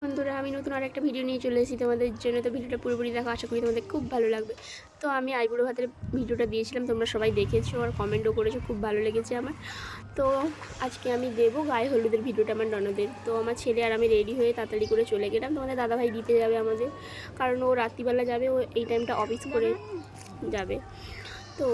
বন্ধুরা, আমি নতুন আর একটা ভিডিও নিয়ে চলে এসেছি তোমাদের জন্য। তো ভিডিওটা পুরোপুরি দেখো, আশা করি তোমাদের খুব ভালো লাগবে। তো আমি আইবুড়ো ভাতের ভিডিওটা দিয়েছিলাম, তোমরা সবাই দেখেছো আর কমেন্টও করেছো, খুব ভালো লেগেছে আমার। তো আজকে আমি দেবো গায়ে হলুদের ভিডিওটা আমার ননদের। তো আমার ছেলে আর আমি রেডি হয়ে তাড়াতাড়ি করে চলে গেলাম। তোমাদের দাদাভাই দিতে যাবে আমাদের, কারণ ও রাত্রিবেলা যাবে, ও এই টাইমটা অফিস করে যাবে। তো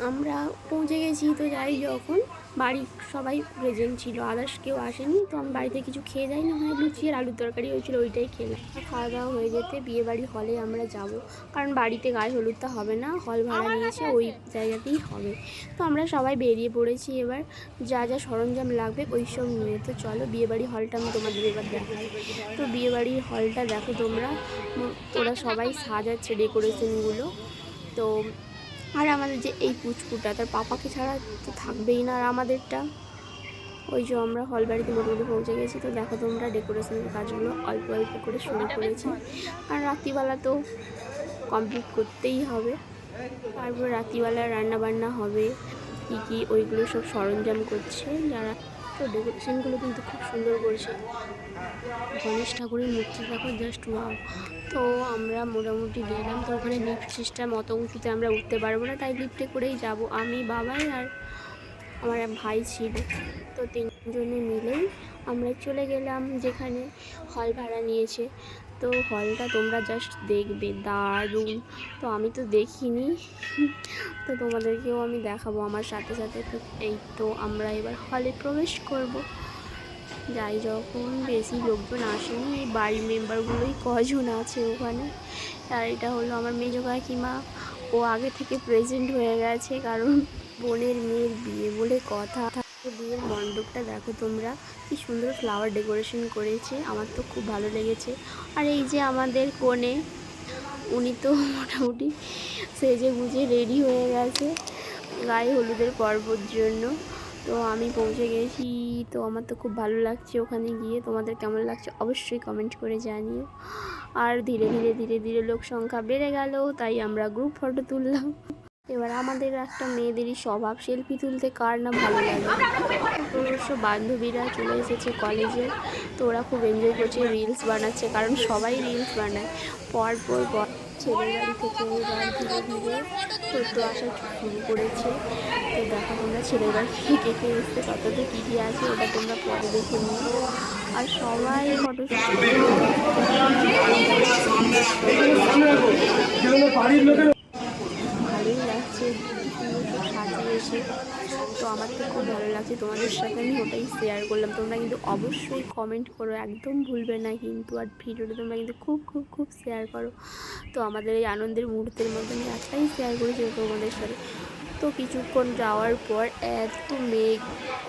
আমরা পৌঁছে গেছি। তো যাই, যখন বাড়ির সবাই প্রেজেন্ট ছিল, আদার্স কেউ আসেনি। তো আমি বাড়িতে কিছু খেয়ে যাই না, হয় লুচি আর আলুর তরকারি হয়েছিল, ওইটাই খেলাম। খাওয়া দাওয়া হয়ে যেতে বিয়েবাড়ি হলে আমরা যাব, কারণ বাড়িতে গায়ে হলুদটা হবে না, হল ভাড়া নিয়েছে, ওই জায়গাতেই হবে। তো আমরা সবাই বেরিয়ে পড়েছি এবার, যা যা সরঞ্জাম লাগবে ওই সব নিয়ে। তো চলো বিয়েবাড়ি হলটা আমি তোমাদের এবার দেখাই। তো বিয়েবাড়ির হলটা দেখো তোমরা, ওরা সবাই সাজাচ্ছে ডেকোরেশনগুলো। তো আর আমাদের যে এই পুচকুটা, তার পাপাকে ছাড়া তো থাকবেই না। আর আমাদেরটা ওই যে আমরা হল বাড়িতে মোটামুটি পৌঁছে গেছি। তো দেখো তোমরা ডেকোরেশনের কাজগুলো অল্প অল্প করে শুরু করেছি, আর রাত্রিবেলা তো কমপ্লিট করতেই হবে। তারপর রাত্রিবেলা রান্না বান্না হবে কী কী, ওইগুলো সব সরঞ্জাম করছে যারা। তো ডেকোরেশনগুলো কিন্তু খুব সুন্দর করছে। গণেশ ঠাকুরের মূর্তি দেখো, জাস্ট ওয়াও। তো আমরা মোটামুটি গেলাম। তো ওখানে লিফট সিস্টেম, অত উঁচুতে আমরা উঠতে পারবো না, তাই লিফটে করেই যাব। আমি, বাবাই আর আমার এক ভাই ছিল। তো তিনজনে মিলেই আমরা চলে গেলাম যেখানে হল ভাড়া নিয়েছে। তো হলটা তোমরা জাস্ট দেখবে, দারুণ। তো আমি তো দেখিনি, তো তোমাদেরকেও আমি দেখাবো আমার সাথে সাথে। তো এই তো আমরা এবার হলে প্রবেশ করব। যাই, যখন বেশি লোকজন আসেনি, এই বাড়ির মেম্বারগুলোই কজন আছে ওখানে। আর এটা হলো আমার মেজো কাকিমা, ও আগে থেকে প্রেজেন্ট হয়ে গেছে, কারণ বোনের মেয়ের বিয়ে বলে কথা। বিয়ের মণ্ডপটা দেখো তোমরা, কি সুন্দর ফ্লাওয়ার ডেকোরেশন করেছে, আমার তো খুব ভালো লেগেছে। আর এই যে আমাদের কনে, উনি তো মোটামুটি সেজে গুজে রেডি হয়ে গেছে গায়ে হলুদের পর্বর জন্য। তো আমি পৌঁছে গেছি। তো আমার তো খুব ভালো লাগছে ওখানে গিয়ে। তোমাদের কেমন লাগছে অবশ্যই কমেন্ট করে জানিও। আর ধীরে ধীরে ধীরে ধীরে লোক সংখ্যা বেড়ে গেল, তাই আমরা গ্রুপ ফটো তুললাম। এবার আমাদের একটা মেয়েদেরই স্বভাব, সেলফি তুলতে কার না ভালো লাগে। অবশ্য বান্ধবীরা চলে এসেছে কলেজের, তো ওরা খুব এনজয় করছে, রিলস বানাচ্ছে, কারণ সবাই রিলস বানায়। পর ছেলের বাড়ি থেকে এবার ধীরে ধীরে টোটো আসা শুরু করেছে। তো দেখো তোমরা ছেলের বাড়ি থেকে কে এসছে, কতটা কী কী আছে ওটা তোমরা পরে দেখে নিও। আর সবাই ফটো ভালোই লাগছে, সুন্দর সব সাজিয়েছে। তো আমার তো খুব ভালো লাগছে, তোমাদের সাথে আমি ওটাই শেয়ার করলাম। তোমরা কিন্তু অবশ্যই কমেন্ট করো, একদম ভুলবে না কিন্তু। আর ভিডিওটা তোমরা কিন্তু খুব খুব খুব শেয়ার করো। তো আমাদের এই আনন্দের মুহূর্তের মধ্যে আমি একটাই শেয়ার করেছি তোমাদের সাথে। তো কিছুক্ষণ যাওয়ার পর এত মেঘ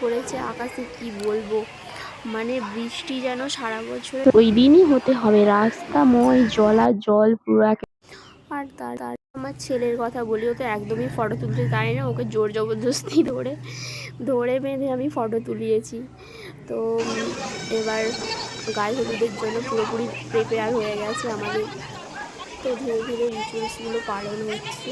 করেছে আকাশে, কি বলবো, মানে বৃষ্টি যেন সারা বছর ওই দিনই হতে হবে, রাস্তাময় জল পুরো। আর তার আমার ছেলের কথা বলি, ও তো একদমই ফটো তুলতে চায় না, ওকে জোর জবরদস্তি ধরে বেঁধে আমি ফটো তুলিয়েছি। তো এবার গায়ে হলুদের জন্য পুরোপুরি প্রিপেয়ার হয়ে গেছে আমাদের। তো ধীরে ধীরে রিচুয়ালসগুলো পালন হচ্ছে।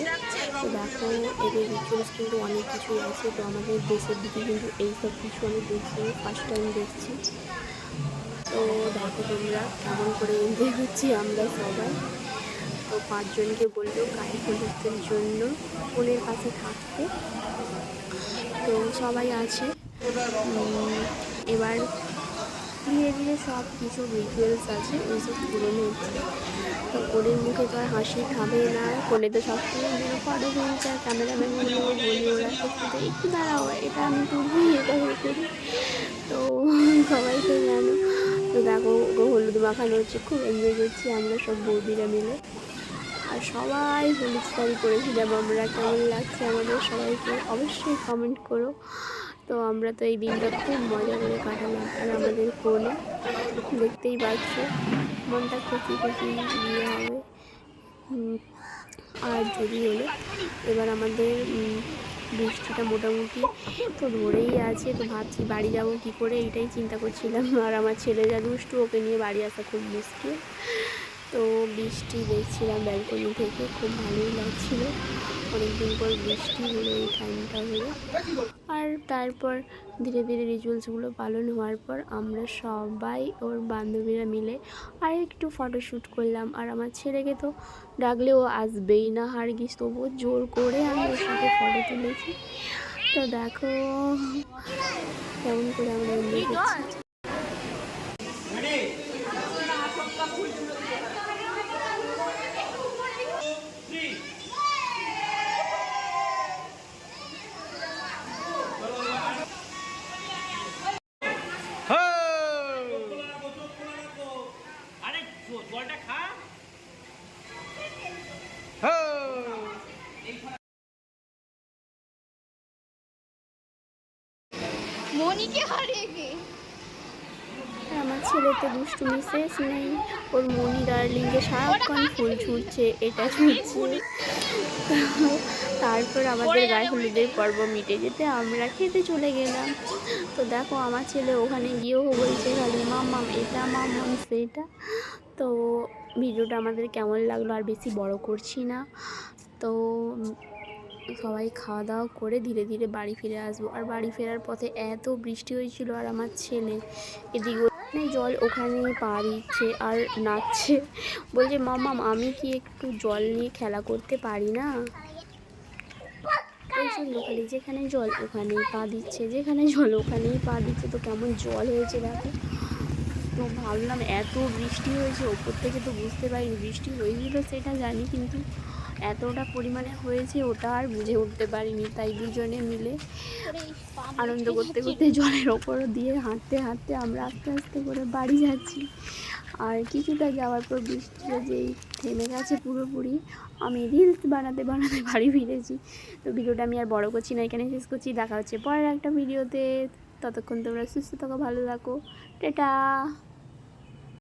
তো দেখো, এদের রিচুয়ালস কিন্তু অনেক কিছুই আছে। তো আমাদের দেশের দিকে কিন্তু এইসব কিছু আমি দেখি, ফার্স্ট টাইম দেখছি। তো দেখো তোমরা কেমন করে এনজয় করছি আমরা সবাই। তো পাঁচজনকে বললো গায়ে হলুদের জন্য ফোনের কাছে থাকতে। তো সবাই আছে। এবার ধীরে ধীরে সব কিছু রিচুয়ালস আছে, ওইসব পূরণ হচ্ছে। তো কোনের মুখে তো আর হাসি থামে না, কোনে তো সবসময় ফটো তুলছে, আর ক্যামেরাম্যানগুলো বলি ওরা একটু দাঁড়াও, এটা আমি তুলি, এটা করি। তো সবাই তো জানো। তো দেখো, ওকে হলুদ মাখানো হচ্ছে, খুব এনজয় করছি আমরা সব বৌদিরা মিলে। আর সবাই হলুদ শাড়ি পরেছিলাম আমরা, কেমন লাগছে আমাদের সবাইকে অবশ্যই কমেন্ট করো। তো আমরা তো এই দিনটা খুব মজা করে কাটালাম। আর আমাদের ফোনে দেখতেই পাচ্ছ, মনটা খুশি খুশি বিয়ে হবে। আর যদি হলো, এবার আমাদের বৃষ্টিটা মোটামুটি তো ধরেই আছে। তো ভাবছি বাড়ি যাবো কী করে, এইটাই চিন্তা করছিলাম। আর আমার ছেলে যা দুষ্টু, ওকে নিয়ে বাড়ি আসা খুব মুশকিল। তো বৃষ্টি দেখছিলাম ব্যালকনি থেকে, খুব ভালোই লাগছিল। অনেকদিন পর বৃষ্টি হলো, এই টাইমটা হলো। আর তারপর ধীরে ধীরে রিচুয়ালসগুলো পালন হওয়ার পর আমরা সবাই ওর বান্ধবীরা মিলে আর একটু ফটোশ্যুট করলাম। আর আমার ছেলেকে তো ডাকলে ও আসবেই না, হারগিস, তবুও জোর করে আমি ওর সাথে ফটো তুলেছি। তো দেখো কেমন করে আমরা এনজয় করছি। মনিকে হারিয়ে গে আমার ছেলে তো দুষ্টুমি শেষ নেই, ওর মনি ডার্লিংকে সারাক্ষণ ফুল ছুটছে, এটা ছুটছে। তারপর আমাদের গায়ে হলুদের পর্ব মিটে যেতে আমরা খেতে চলে গেলাম। তো দেখো আমার ছেলে ওখানে গিয়েও বলছে খালি মাম্মাম এটা, মাম্মাম সেটা। তো ভিডিওটা আমাদের কেমন লাগলো আর বেশি বড় করছি না। তো সবাই খাওয়া দাওয়া করে ধীরে ধীরে বাড়ি ফিরে আসবো। আর বাড়ি ফেরার পথে এত বৃষ্টি হয়েছিল, আর আমার ছেলে এদিকে জল ওখানেই পা দিচ্ছে আর নাচছে, বলছে মাম্মাম আমি কি একটু জল নিয়ে খেলা করতে পারি না। ওই জন্য খালি যেখানে জল ওখানেই পা দিচ্ছে, যেখানে জল ওখানেই পা দিচ্ছে। তো কেমন জল হয়েছে দেখো। তো ভাবলাম এত বৃষ্টি হয়েছে, ওপর থেকে তো বুঝতে পারিনি বৃষ্টি হয়েছিল সেটা জানি, কিন্তু এতটা পরিমাণে হয়েছে ওটা আর বুঝে উঠতে পারিনি। তাই দুজনে মিলে আনন্দ করতে করতে জলের ওপর দিয়ে হাঁটতে হাঁটতে আমরা আস্তে আস্তে করে বাড়ি যাচ্ছি। আর কিছুটা যাওয়ার পর বৃষ্টিটা যেই থেমে গেছে পুরোপুরি, আমি রিলস বানাতে বানাতে বাড়ি ফিরেছি। তো ভিডিওটা আমি আর বড় করছি না, এখানে শেষ করছি। দেখা হচ্ছে পরের একটা ভিডিওতে। ততক্ষণ তোমরা সুস্থ থাকো, ভালো থাকো, টাটা।